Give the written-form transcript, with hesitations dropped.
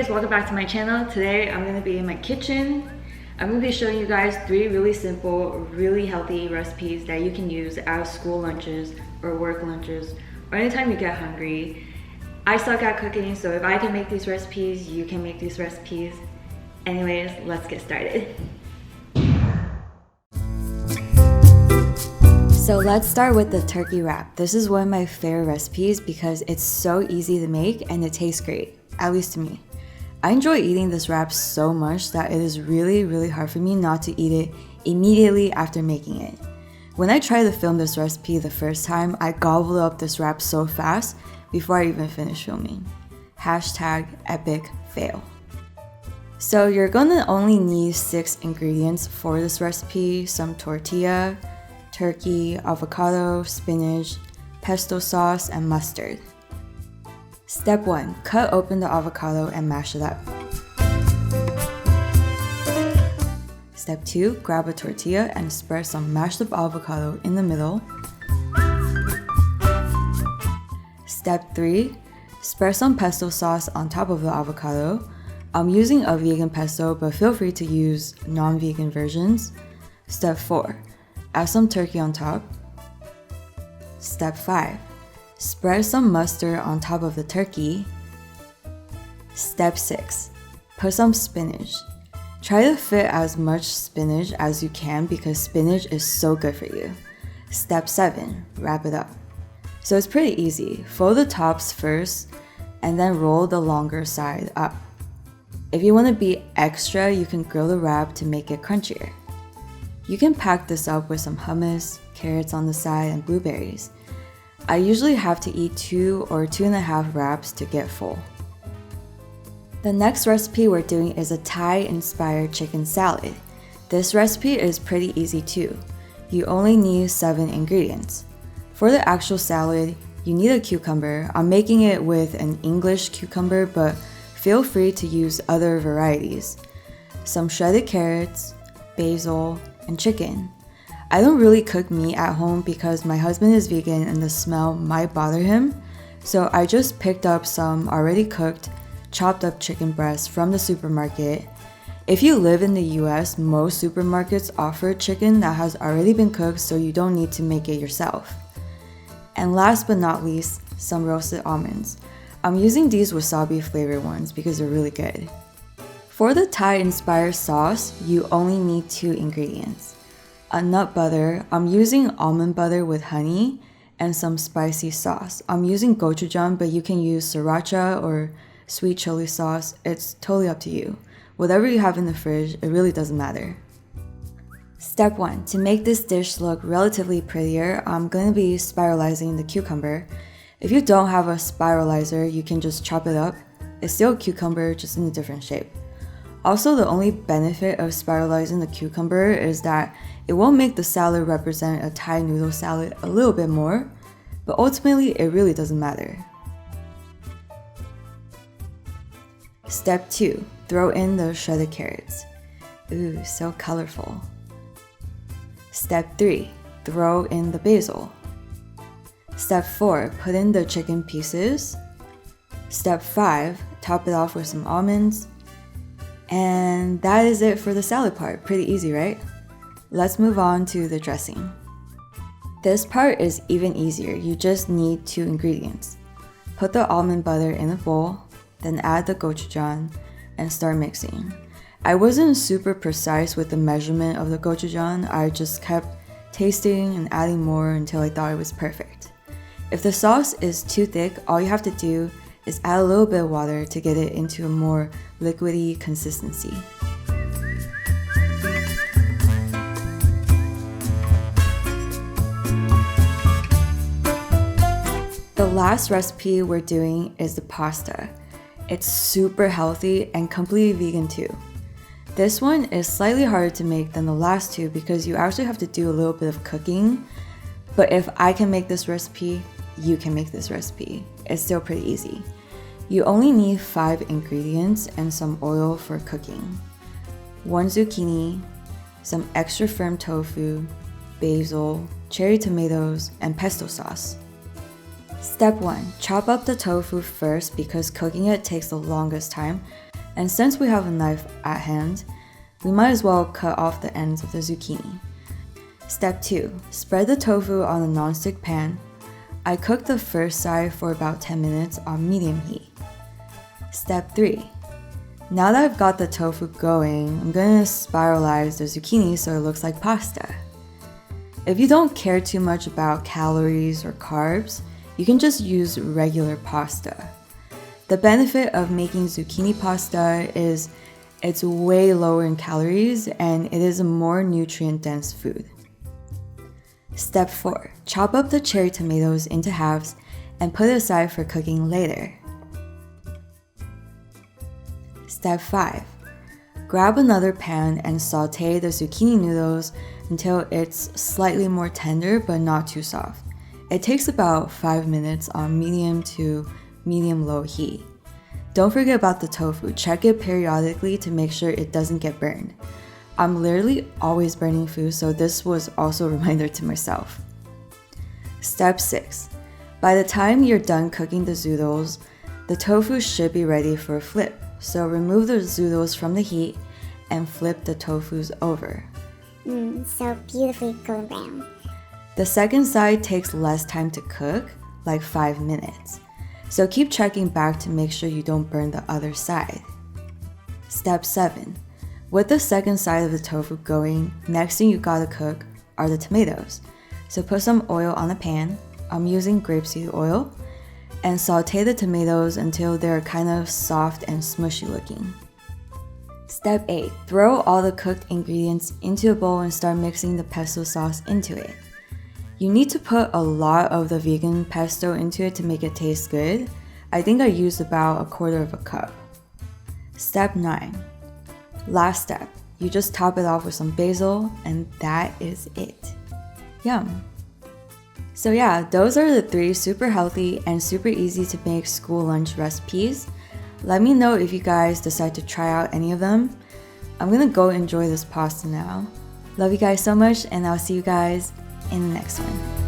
guys, welcome back to my channel. Today I'm going to be in my kitchen. I'm going to be showing you guys 3 really simple, really healthy recipes that you can use as school lunches or work lunches or anytime you get hungry. I suck at cooking, so if I can make these recipes, you can make these recipes. Anyways, let's get started. So let's start with the turkey wrap. This is one of my favorite recipes because it's so easy to make and it tastes great, at least to me. I enjoy eating this wrap so much that it is really hard for me not to eat it immediately after making it. When I tried to film this recipe the first time, I gobbled up this wrap so fast before I even finished filming. Hashtag epic fail. So you're gonna only need 6 ingredients for this recipe: some tortilla, turkey, avocado, spinach, pesto sauce, and mustard. Step 1. Cut open the avocado and mash it up. Step 2. Grab a tortilla and spread some mashed up avocado in the middle. Step 3. Spread some pesto sauce on top of the avocado. I'm using a vegan pesto, but feel free to use non-vegan versions. Step 4. Add some turkey on top. Step 5. Spread some mustard on top of the turkey. Step 6. Put some spinach. Try to fit as much spinach as you can because spinach is so good for you. Step 7. Wrap it up. So it's pretty easy. Fold the tops first and then roll the longer side up. If you want to be extra, you can grill the wrap to make it crunchier. You can pack this up with some hummus, carrots on the side, and blueberries. I usually have to eat 2 or 2.5 wraps to get full. The next recipe we're doing is a Thai-inspired chicken salad. This recipe is pretty easy too. You only need 7 ingredients. For the actual salad, you need a cucumber. I'm making it with an English cucumber, but feel free to use other varieties. Some shredded carrots, basil, and chicken. I don't really cook meat at home because my husband is vegan and the smell might bother him, so I just picked up some already cooked, chopped up chicken breasts from the supermarket. If you live in the US, most supermarkets offer chicken that has already been cooked, so you don't need to make it yourself. And last but not least, some roasted almonds. I'm using these wasabi flavored ones because they're really good. For the Thai-inspired sauce, you only need 2 ingredients. A nut butter. I'm using almond butter with honey and some spicy sauce. I'm using gochujang, but you can use sriracha or sweet chili sauce. It's totally up to you. Whatever you have in the fridge, it really doesn't matter. Step 1. To make this dish look relatively prettier, I'm going to be spiralizing the cucumber. If you don't have a spiralizer, you can just chop it up. It's still a cucumber, just in a different shape. Also, the only benefit of spiralizing the cucumber is that it will make the salad represent a Thai noodle salad a little bit more, but ultimately it really doesn't matter. Step 2. Throw in the shredded carrots. Ooh, so colorful. Step 3. Throw in the basil. Step 4. Put in the chicken pieces. Step 5. Top it off with some almonds. And that is it for the salad part. Pretty easy, right? Let's move on to the dressing. This part is even easier. You just need 2 ingredients. Put the almond butter in a bowl, then add the gochujang and start mixing. I wasn't super precise with the measurement of the gochujang. I just kept tasting and adding more until I thought it was perfect. If the sauce is too thick, all you have to do is add a little bit of water to get it into a more liquidy consistency. The last recipe we're doing is the pasta. It's super healthy and completely vegan too. This one is slightly harder to make than the last 2 because you actually have to do a little bit of cooking. But if I can make this recipe, you can make this recipe. It's still pretty easy. You only need 5 ingredients and some oil for cooking. 1 zucchini, some extra firm tofu, basil, cherry tomatoes, and pesto sauce. Step 1. Chop up the tofu first because cooking it takes the longest time. And since we have a knife at hand, we might as well cut off the ends of the zucchini. Step 2. Spread the tofu on a non-stick pan. I cook the first side for about 10 minutes on medium heat. Step 3. Now that I've got the tofu going, I'm going to spiralize the zucchini so it looks like pasta. If you don't care too much about calories or carbs, you can just use regular pasta. The benefit of making zucchini pasta is it's way lower in calories and it is a more nutrient-dense food. Step 4. Chop up the cherry tomatoes into halves and put it aside for cooking later. Step 5. Grab another pan and saute the zucchini noodles until it's slightly more tender but not too soft. It takes about 5 minutes on medium to medium-low heat. Don't forget about the tofu. Check it periodically to make sure it doesn't get burned. I'm literally always burning food, so this was also a reminder to myself. Step 6. By the time you're done cooking the zoodles, the tofu should be ready for a flip. So remove the zoodles from the heat and flip the tofus over. So beautifully golden brown. The second side takes less time to cook, like 5 minutes. So keep checking back to make sure you don't burn the other side. Step 7. With the second side of the tofu going, next thing you gotta cook are the tomatoes. So put some oil on the pan, I'm using grapeseed oil, and saute the tomatoes until they're kind of soft and smushy looking. Step 8. Throw all the cooked ingredients into a bowl and start mixing the pesto sauce into it. You need to put a lot of the vegan pesto into it to make it taste good. I think I used about 1/4 cup. Step 9. Last step, you just top it off with some basil and that is it. Yum! So yeah, those are the 3 super healthy and super easy to make school lunch recipes. Let me know if you guys decide to try out any of them. I'm gonna go enjoy this pasta now. Love you guys so much and I'll see you guys in the next one.